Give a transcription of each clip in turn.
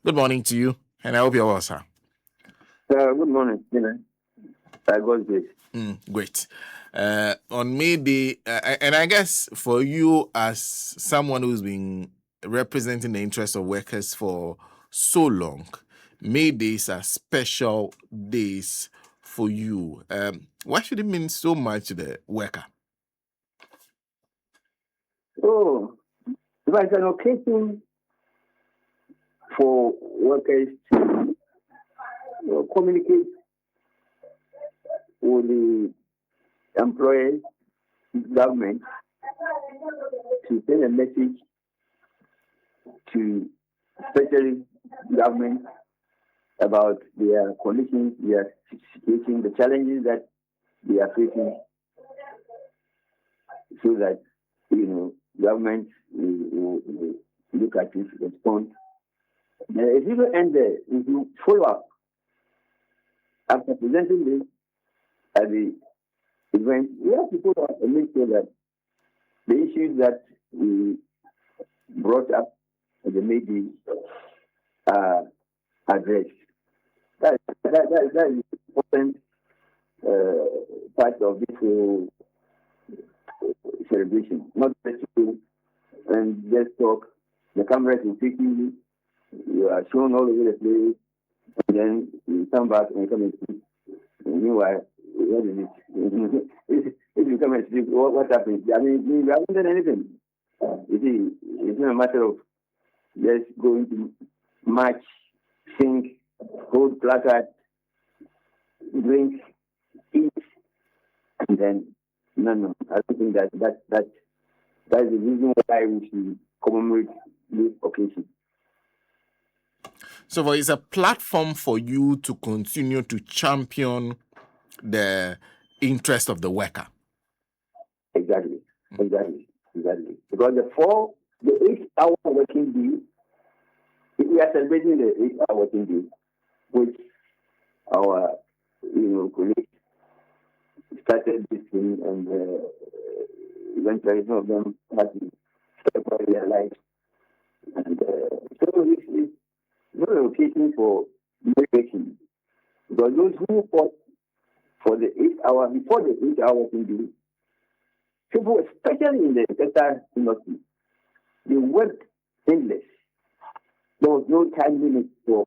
Good morning to you, and I hope you're well, sir. Good morning. I got this. Great. On May Day, and I guess for you as someone who's been representing the interests of workers for so long, May Days are special days for you. Why should it mean so much to the worker? Oh, it's an occasion for workers to communicate with the employers, government, to send a message to especially government about their conditions, their situation, the challenges that they are facing, so that government will look at it, respond. If you don't end there, if you follow up after presenting this at the event, we have to follow up and make sure that the issues that we brought up at the meeting are addressed. That is the important part of this whole celebration. Not just to and just talk. The cameras will take you. You are shown all over the place, and then you come back and you come and speak. And meanwhile, what is it? if you come and speak, what happens? I mean, you haven't done anything. You see, it's not a matter of just going to march, sing, hold placard, drink, eat, and then no. I don't think that's the reason why we should commemorate this occasion. So it's a platform for you to continue to champion the interest of the worker. Exactly. Because the 8-hour working day, we are celebrating the 8-hour working day, which our colleagues started this thing, and eventually some of them had to step out their lives. And so this is not an occasion for motivation, because those who fought for the 8-hour, before the 8-hour working day, people, especially in the textile industry, they worked endless. There was no time limit for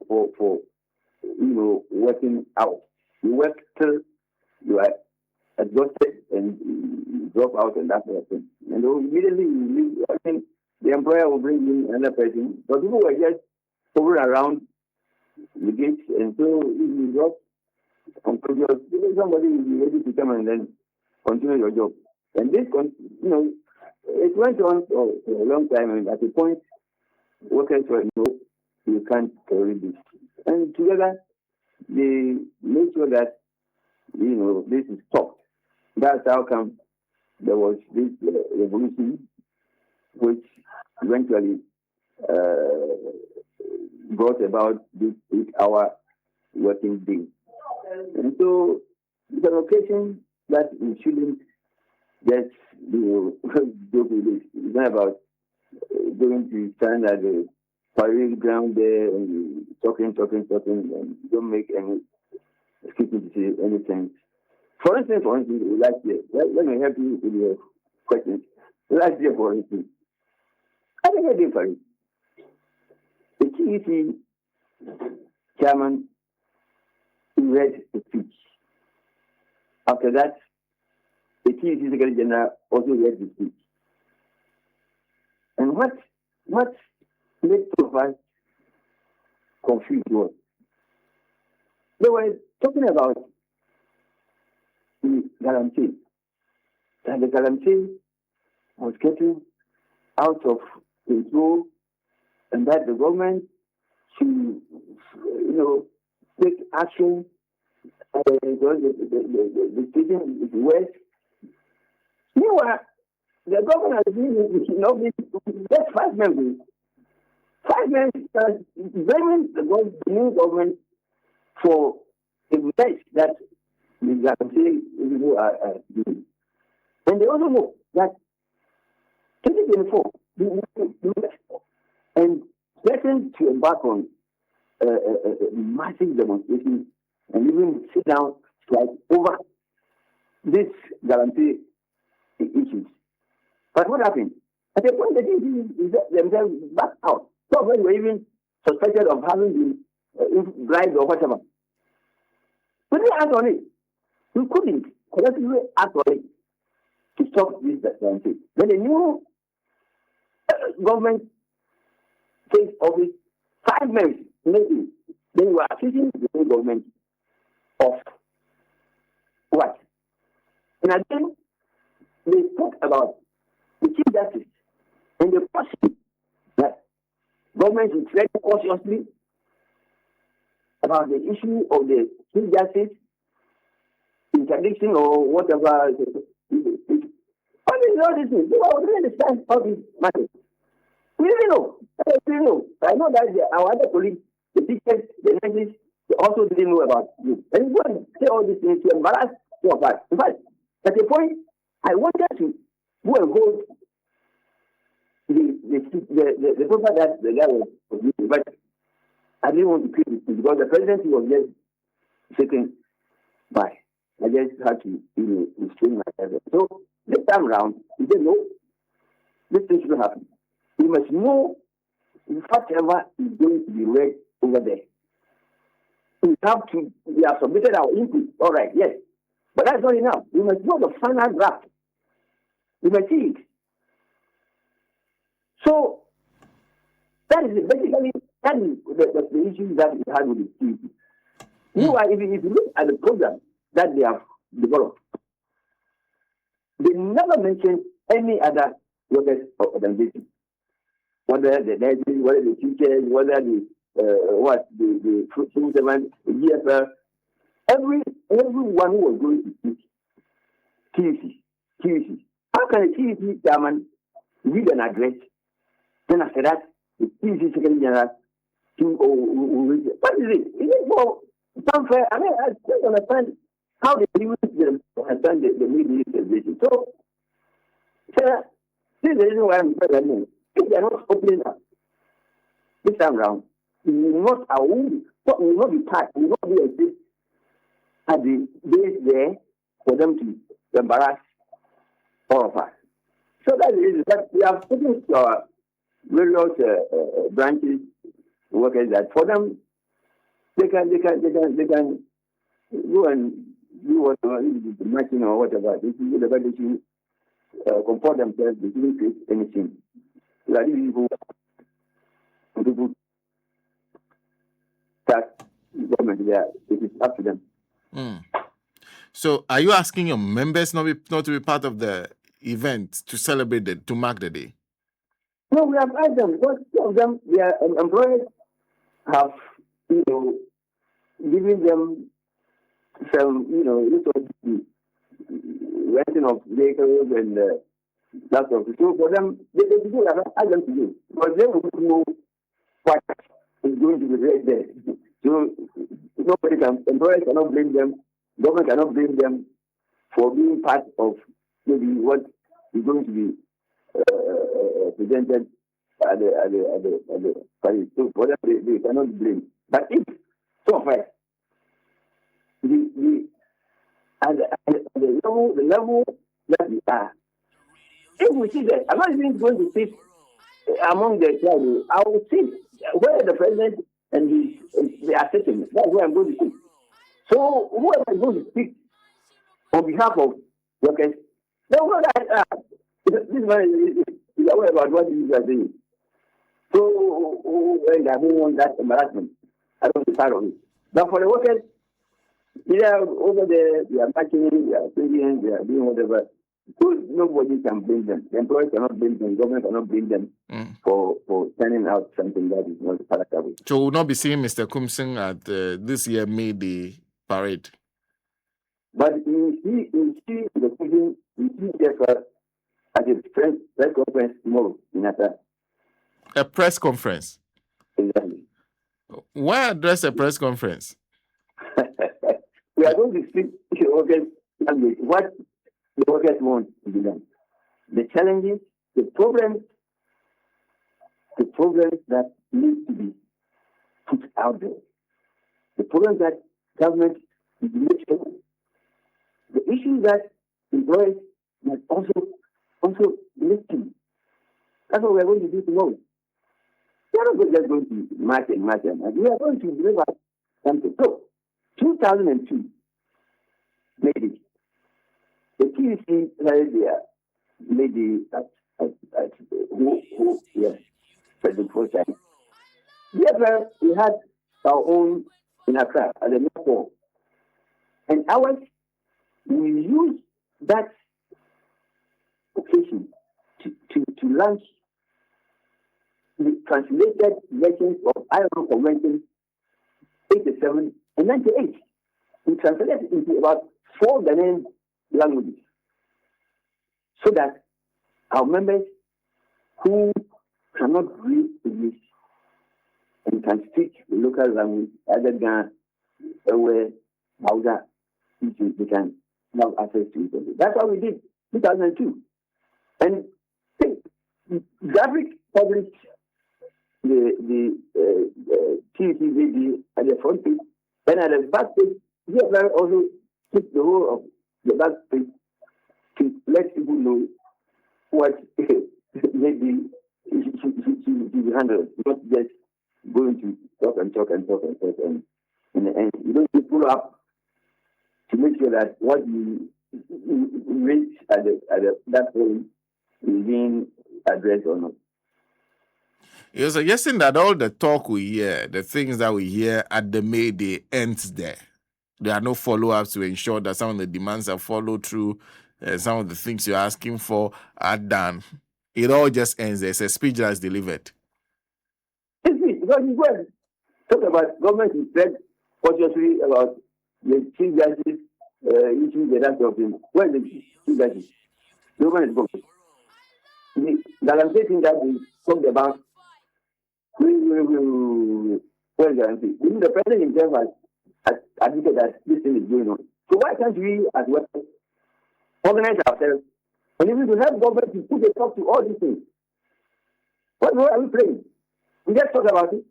working out. You work till you are exhausted and you drop out and that sort of thing. And immediately I think the employer will bring in another person. But people were just hovering around the gates, and so if you drop unconscious, somebody will be ready to come and then continue your job. And this, it went on for a long time, and at a point, workers were, you can't tolerate this. And together, they made sure that, this is stopped. That's how come there was this revolution, which eventually brought about this 8-hour working day. And so it's an occasion that we shouldn't just joke with it. It's not about going to stand at the parade ground there and talking, and don't make any excuse to say anything. For instance, last year, let me help you with your questions. Last year, for instance, I think I did for it. The TEC chairman read the speech. After that, the TEC Secretary General also read the speech. And what made two of us confused was they were talking about the guarantee. And the guarantee was getting out of control, and that the government should, take action. Because the situation is worse. Meanwhile, the government has been just 5 months. 5 months blaming the new government for the mess that the guarantee people are doing. And they also know that 2024, and threatened to embark on massive demonstration and even sit down like over this guarantee issues. But what happened? At the point, they themselves back out. Some of them were even suspected of having been bribed or whatever. We didn't act on it. We couldn't collectively act on it to stop this guarantee. Then the new government takes office 5 months maybe. Then we are accusing the new government of what? And again, they spoke about the Chief Justice and the person that government should tread cautiously about the issue of the Chief Justice interdiction or whatever. All these things. We don't understand how this matters. We really know. I know that our other colleagues, the teachers, the nurses, they also didn't know about this. And you go and say all these things to embarrass two of us. In fact, at the point, I wanted to go and hold the paper that the guy was using, but I didn't want to keep it because the presidency was just sitting by. I just had to, restrain myself. So this time around, he said, no, this thing shouldn't happen. We must know whatever is going to be read over there. We have submitted our input. All right, yes. But that's not enough. We must know the final draft. We must see it. So that is basically the issue that we had with the CEC. Meanwhile, if you look at the program that they have developed, they never mentioned any other workers' organization. Whether the nurses, whether the teachers, whether the civil servants, the GFL, everyone who was going to speak, TUC. How can a TUC chairman read an address? Then after that, the TUC secretary general, what is it? Is it for unfair? I mean, I don't understand how they use them to understand the media celebration. So, sir, this is the reason why I'm saying if they are not opening up this time around, we will not be part, we will not be exist at the base there for them to embarrass all of us. So that is that we have spoken to our various branches workers that for them they can go and do whatever, the matching or whatever. They should comport themselves. They shouldn't create anything. So that people start the government there. It is up to them. So, are you asking your members not to be part of the event to celebrate to mark the day? No, we have asked them because some of them, their employers have, given them some, renting of vehicles and that sort of thing. So for them, they have asked them to do because they will know what is going to be right there. So employers cannot blame them, government cannot blame them for being part of maybe what is going to be presented at the party. So for them, they cannot blame. But if so far, the level that we are, if we see that, I'm not even going to sit among the crowd. I will sit where the president and they are sitting. That's where I'm going to sit. So whoever is going to speak on behalf of workers, they will know that this man is aware about what you are doing. So I don't want that embarrassment. I don't be part of it. But for the workers, they are over there, they are marching, they are singing, they are doing whatever. So nobody can blame them. The employers cannot blame them. Government cannot blame them for sending out something that is not palatable. So we'll not be seeing Mr. KOOMSON at this year May Day parade. But you see the question, you see GFL at a press conference tomorrow in Atlanta. A press conference? Exactly. Why address a press conference? We are going to speak to workers language. What the workers want to be done. The challenges, the problems that need to be put out there. The problems that government is making, the issues that employers must also listen. That's what we are going to do tomorrow. We are not just going to march and march and march. We are going to deliver something. So, 2002, maybe the TUC held their lady at yes, for the first time. GFL, we had our own in Accra at the North. And ours, we used that occasion to launch the translated versions of ILO Convention 87 and 98. We translated it into about 4 Ghanaian languages so that our members who cannot read English and can speak the local language, other than where Hausa, they can have access to it. That's what we did 2002. And Graphic published the TUC at the front page, and at the back page, GFL also took the whole of the back page to let people know what maybe she handled, not just going to talk and you don't need to follow up to make sure that what you reach at that point is being addressed or not. You're suggesting that all the talk we hear, the things that we hear at the May Day ends there. There are no follow-ups to ensure that some of the demands are followed through, some of the things you're asking for are done. It all just ends there. It's a speech that's delivered. Because you go and talk about government instead, consciously about the chief justice issues the that of him. Where is the chief justice? The government is going. The guarantee that we talked about, where is the guarantee? Even the president himself has admitted that this thing is going on. So why can't we, as well, organize ourselves and even to help government to put a stop to all these things? What more are we playing? We just talk about it.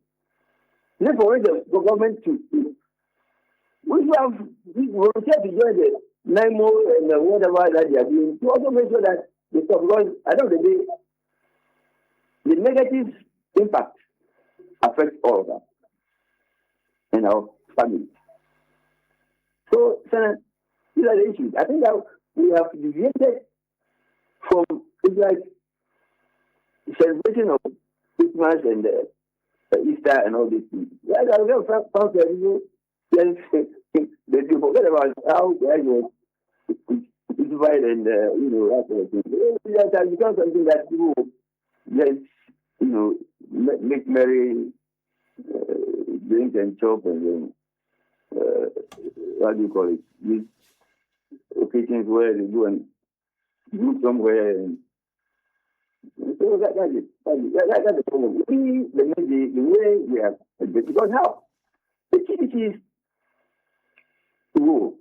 Let's forward the government to. We have volunteered to join the NIMO and whatever that they are doing to also make sure that they stop. Because at the end of the day, the negative impact affects all of us and our families. So, Senator, these are the issues. I think that we have deviated from, it's like celebration of Christmas and Easter and all these things. Yeah, I will found they forget about how God was crucified and that sort of thing. It has become something that people just make merry, drink and chop and then what do you call it? These occasions where they go and go somewhere and so that's it. That's the problem. The way we have, because how the TDC's role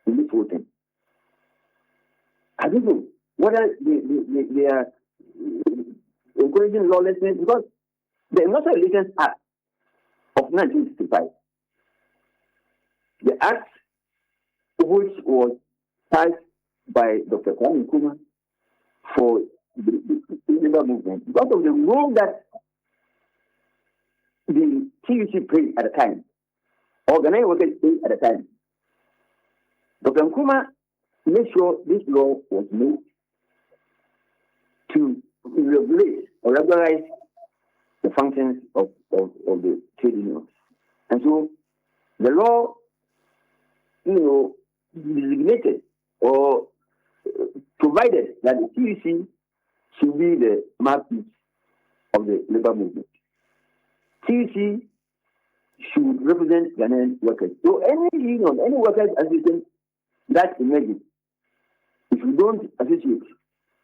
in this whole thing, I don't know whether they are encouraging lawlessness, because the Industrial Relations Act of 1965, the act which was passed by Dr. Kwame Nkrumah for the labor movement, because of the role that the TUC played at the time, organized workers played at the time. Dr. Nkrumah made sure this law was made to regulate or regularize the functions of the trade unions. And so the law, designated or provided that the TUC should be the mouthpiece of the labor movement. TUC should represent Ghanaian workers. So any union, any workers association that emerges, if you don't associate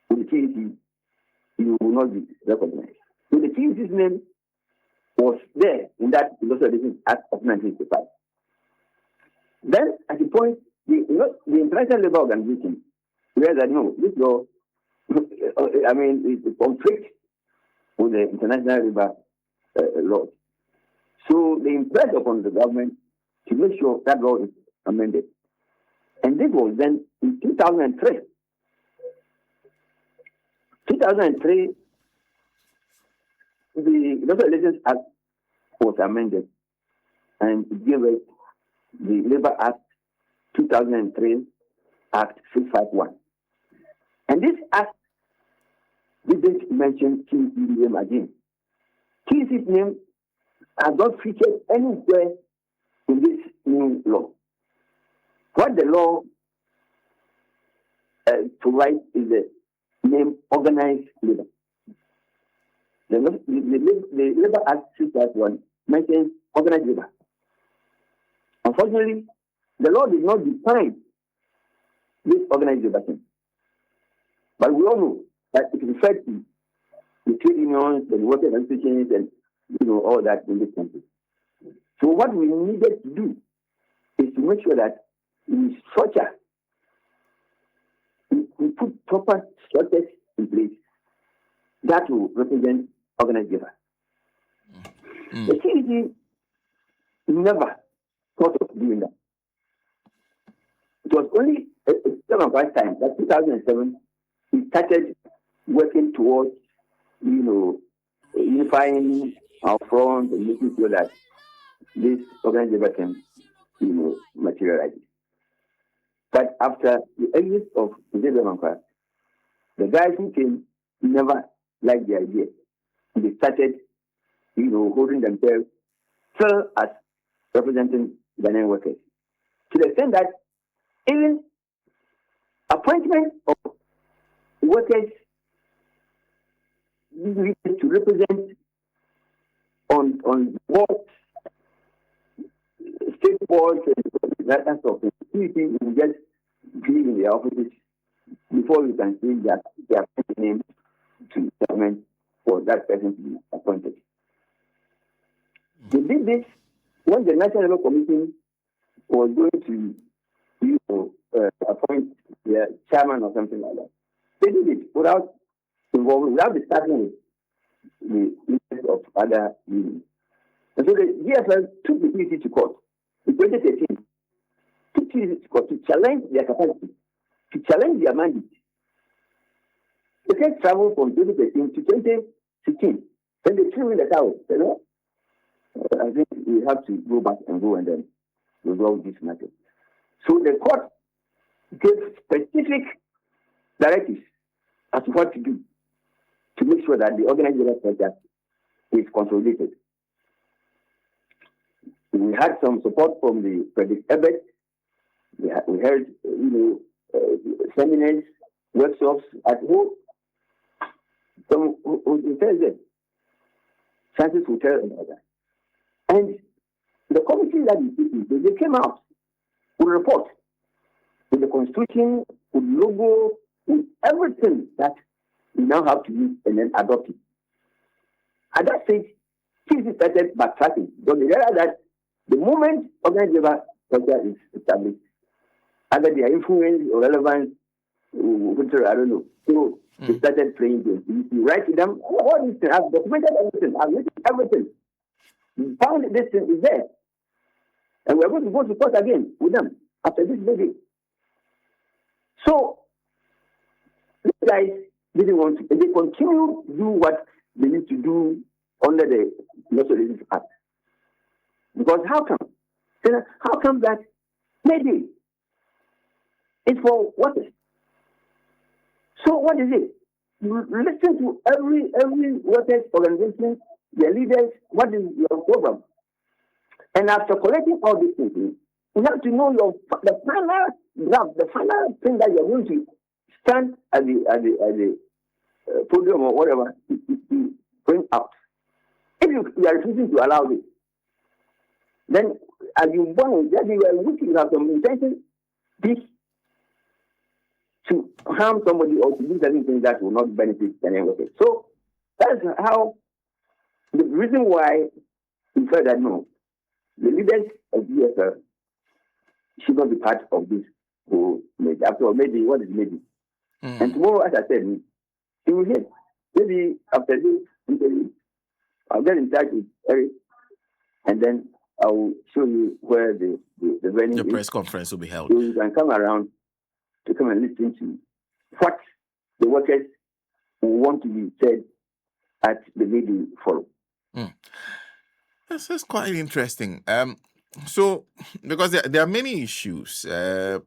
with the TUC, you will not be recognized. So the TUC's name was there in that Industrial Relations Act of 1965. Then, at the point, the International Labour Organization realized that this law, it conflicts with the international labour laws. So they impressed upon the government to make sure that law is amended. And this was then in 2003. 2003, the Labor Relations Act was amended and it gave us the Labor Act 2003 Act 651. And this act didn't mention TEC's name again. TEC's name has not featured anywhere in this new law. What the law provides is the name organized labor. The Labor Act 651 mentions organized labor. Unfortunately, the law did not define this organized labor thing. But we all know that it refers to the trade unions, the workers' associations, and all that in this country. So what we needed to do is to make sure that we structure, we put proper structures in place that will represent organized labor. The CDC never thought of doing that. It was only a time that 2007 we started working towards unifying our front and making sure that this organized labor can materialize. But after the exit of the guys who came never liked the idea. They started holding themselves still as representing Ghanaian workers, to the extent that even appointment of workers to represent on boards, state boards, and that sort of thing. We will just be in the offices before we can see that they are named to government for that person to be appointed. They did this when the National Labour Commission was going to appoint the chairman or something like that. They did it without discussing with the leaders of other unions. And so the GFL took the PEC to court in 2013, took PEC to court to challenge their capacity, to challenge their mandate. The case traveled from 2013 to 2016. Then they threw in the towel. I think we have to go back and then resolve this matter. So the court gave specific directives as to what to do to make sure that the organized labor sector is consolidated. We had some support from the Frederick Ebert. We heard, seminars, workshops at home. Some hotels, Francis Hotel and all that. And the committee that they came out with a report with the constitution, with logo, with everything that we now have to use and then adopt it. At that stage, things started backtracking. Because they realized that the moment organized labor sector is established, either their influence or relevance, I don't know. So they started playing games. You write to them, all these things, I've documented everything, I've written everything. We found this thing is there. And we're going to go to court again with them after this meeting. So these guys didn't want to, and they continue to do what they need to do under the Unresolved Act. Because how come? How come that maybe it's for what is? So what is it? You listen to every workers' organization, their leaders, what is your program? And after collecting all these things, you have to know the final draft, the final thing that you're going to stand at the podium or whatever to bring out. If you are refusing to allow this, then as you born, that you are looking at some intention, this to harm somebody or to do something that will not benefit anyone. So that's how the reason why we felt that no, the leaders of GFL should not be part of this whole maybe. After all, maybe what is maybe? And tomorrow, as I said, you will hear. Maybe after this interview, I'll get in touch with Eric and then I will show you where the venue The press is. conference will be held. So you can come around to come and listen to what the workers want to be said at the meeting forum. This is quite interesting. So because there are many issues,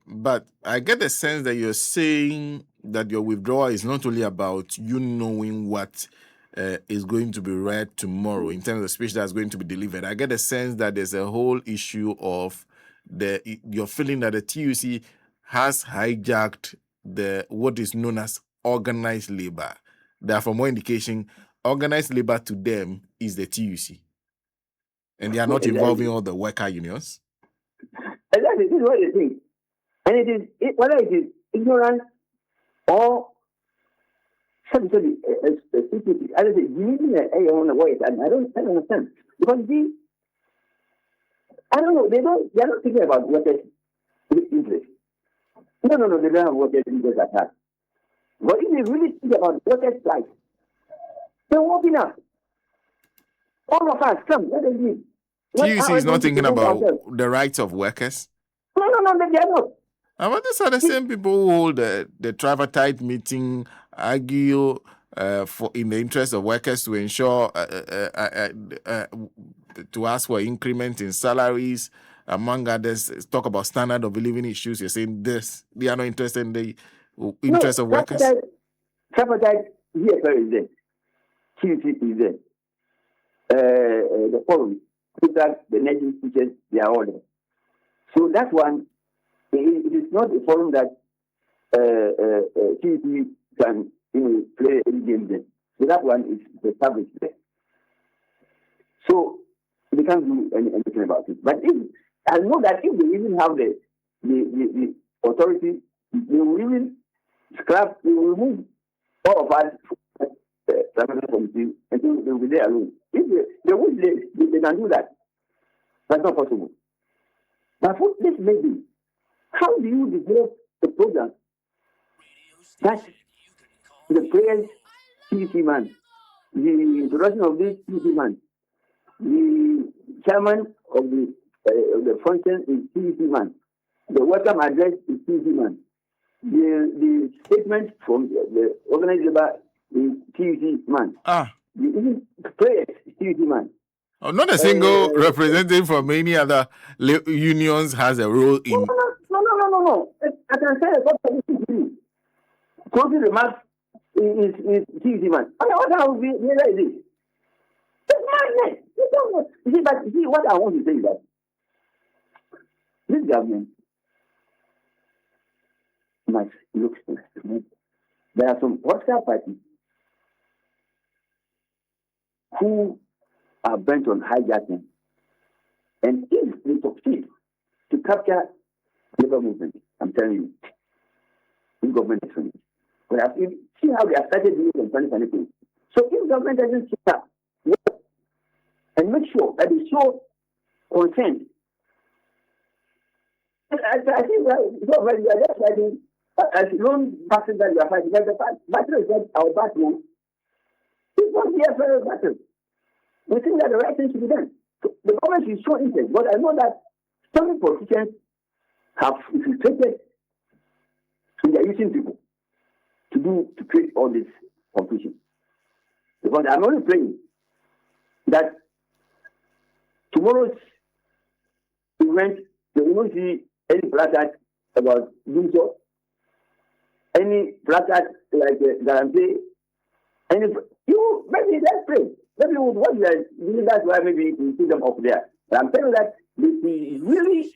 but I get the sense that you're saying that your withdrawal is not only about you knowing what is going to be read tomorrow in terms of the speech that's going to be delivered. I get the sense that there's a whole issue of you're feeling that the TUC has hijacked what is known as organized labor. Therefore, more indication, organized labor to them is the TUC. And they are not involving all the worker unions? Exactly, this is what they think. And whether it is ignorance or something, specific, I don't say, using a on the voice, and I don't understand. Because I don't know, they are not thinking about workers' interest. No, they don't have workers' interest at heart. But if they really think about workers' life, they're walking up. All of us, come, let us leave. TUC is not thinking about the rights of workers? No, they are not. But these are the same people who hold the tripartite meeting, argue in the interest of workers to ensure, to ask for increment in salaries, among others, talk about standard of living issues. You're saying they are not interested in the interest of workers? Tripartite GFL is there. TUC is there. The forum, the national teachers, they are all there. So that one, it is not a forum that TUC can play any game there. So that one is established there. So they can't do anything about it. But I know that if they even have the authority, they will even they will remove all of us committee, and they will be there alone. If they would, they can do that. That's not possible. But for this maybe, how do you develop the program that the prayers TC man, the introduction of this TC man, the chairman of the function is TC man, the welcome address is TC man, the statement from the organized labor is TC man. The prayers is TC man. Oh, not a single representative from any other unions has a role in. No. I can say that closing remarks is TC man. I mean, what I will be is this? It's madness. You see, what I want to say is that this government must look at. There are some political parties who are bent on hijacking, and if they succeed to capture labor movement, I'm telling you, this government is finished. But see how they have started doing in 2022. So if government doesn't sit up and make sure that they show consent, I think that you are just fighting as lone battle that you are fighting. Because the battle is not our battle. It's not the FLA battle. We think that the right thing should be done. So the government should show interest. But I know that some politicians have infiltrated and they are using people to create all this confusion. Because I'm only praying that tomorrow's event, they will not see any placard about GoomSon, any placard like guarantee, maybe let's pray. Maybe what you are doing, that's why maybe you see them up there. But I'm telling you that they really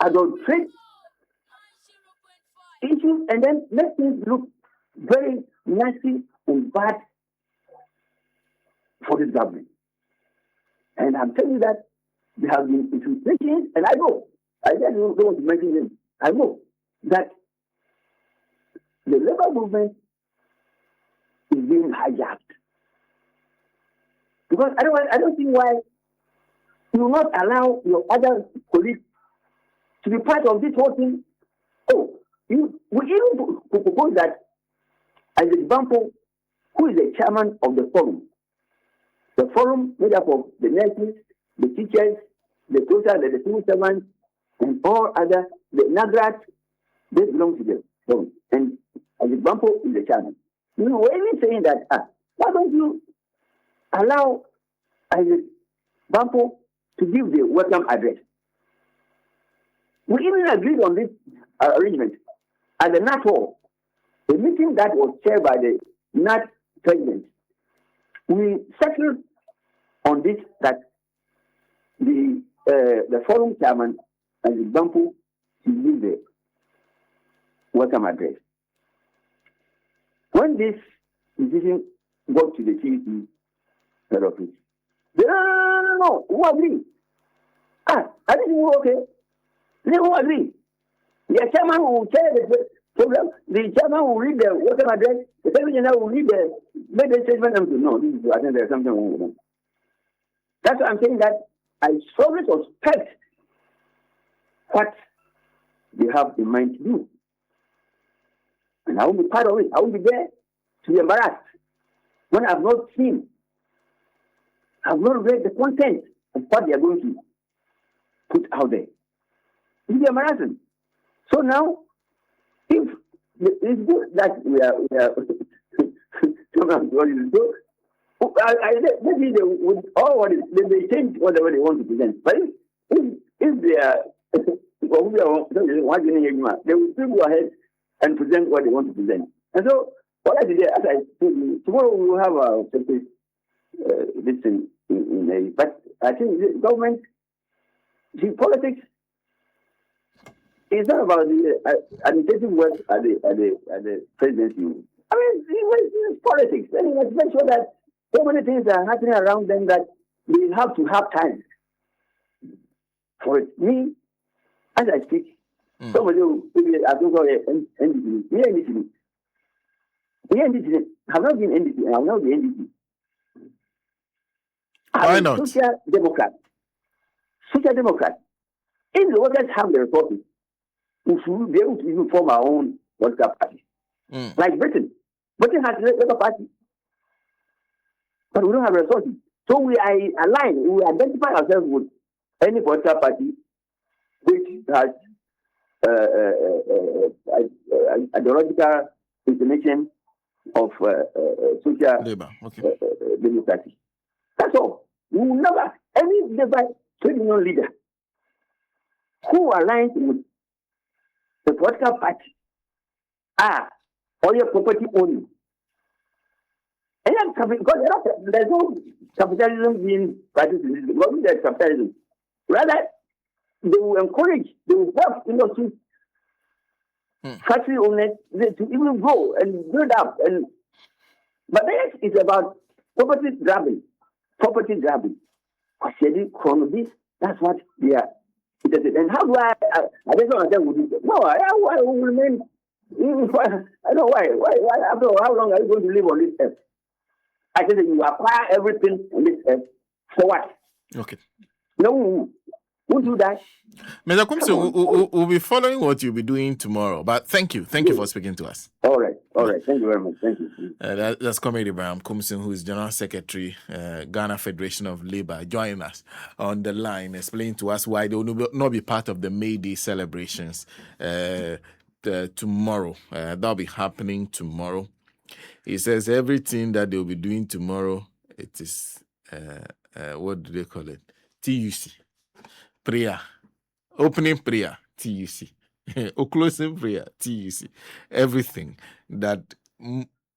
adulterate issues and then make things look very nasty and bad for this government. And I'm telling you that there have been infiltrations, and I just don't want to mention them. I know that the labor movement is being hijacked. Because I don't think why you will not allow your other colleagues to be part of this whole thing. We even propose that, as an example, who is the chairman of the forum? The forum made up of the nurses, the teachers, the social, the civil servants, and all other, the Nagrat, they belong to the forum. And as example, is the chairman. You were even saying that, why don't you allow as Bampo to give the welcome address? We even agreed on this arrangement at the NAT hall, the meeting that was chaired by the NAT president. We settled on this, that the forum chairman and Bampo should give the welcome address. When this decision got to the TVC head office, no, who agree? I didn't okay. They who agree. The chairman will chair the program, the chairman will read the welcome address, the secretary general will read the make the statement and say, no, this is, I think there's something wrong with them. That's why I'm saying that I strongly suspect what they have in mind to do. And I will be part of it. I will be there to be embarrassed when I have not seen, I have not read the content of what they are going to put out there. It will be embarrassing. So now, if it's good that we are maybe they would they may change whatever they want to present. But if they are they will still go ahead and present what they want to present. And so, what I did, as I told you, tomorrow we will have our this thing in a, but I think the government, see, politics is not about the administrative work at the presidency. I mean, it's politics. And let's make sure that so many things are happening around them that they have to have time for it. Me, as I speak, somebody will I don't know NDC. Me NDC. Have not been NDC. I have not been NDC. Why not? Social Democrat. Social Democrat. If the workers have the resources, we should be able to even form our own political party. Like Britain. Britain has a Labour Party. But we don't have resources. So we are aligned. We identify ourselves with any political party which has ideological inclination of social democracy. That's all. We will never, any Labour trade union leader who aligns with the political party or your property only. And because there's no capitalism being practiced in this government, there's capitalism. Rather, they will encourage, they will help industry, factory owners to even grow and build up. But the rest is about property grabbing. That's what they are. And how do I don't understand what you say. No, I will remain. I don't know why. After how long are you going to live on this earth? I said that you acquire everything on this earth for what? Okay. No, we'll do that. Mr. KOOMSON, we'll be following what you'll be doing tomorrow. But thank you for speaking to us. All right. Thank you very much. Thank you. That's Comrade Abraham KOOMSON, who is General Secretary, Ghana Federation of Labour, joining us on the line, explaining to us why they will not be part of the May Day celebrations tomorrow. That'll be happening tomorrow. He says everything that they'll be doing tomorrow, it is, what do they call it? TUC. Prayer. Opening prayer, TUC. Closing prayer, TUC. Everything that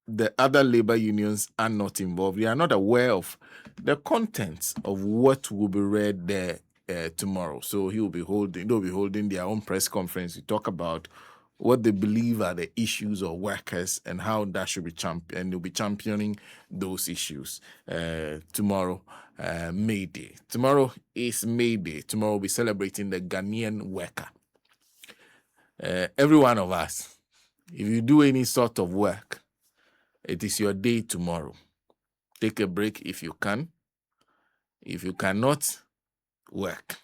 the other labor unions are not involved. They are not aware of the contents of what will be read there tomorrow. So they'll be holding their own press conference to talk about what they believe are the issues of workers and how that should be championed. And they'll be championing those issues tomorrow, May Day. Tomorrow is May Day. Tomorrow we'll be celebrating the Ghanaian worker. Every one of us, if you do any sort of work, it is your day tomorrow. Take a break if you can. If you cannot, work.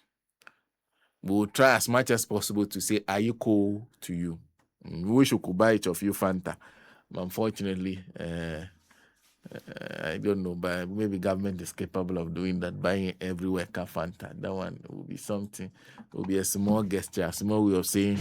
We will try as much as possible to say, are you cool to you? We wish we could buy each of you Fanta. But unfortunately, I don't know, but maybe government is capable of doing that, buying every worker Fanta. That one will be something. Will be a small gesture, a small way of saying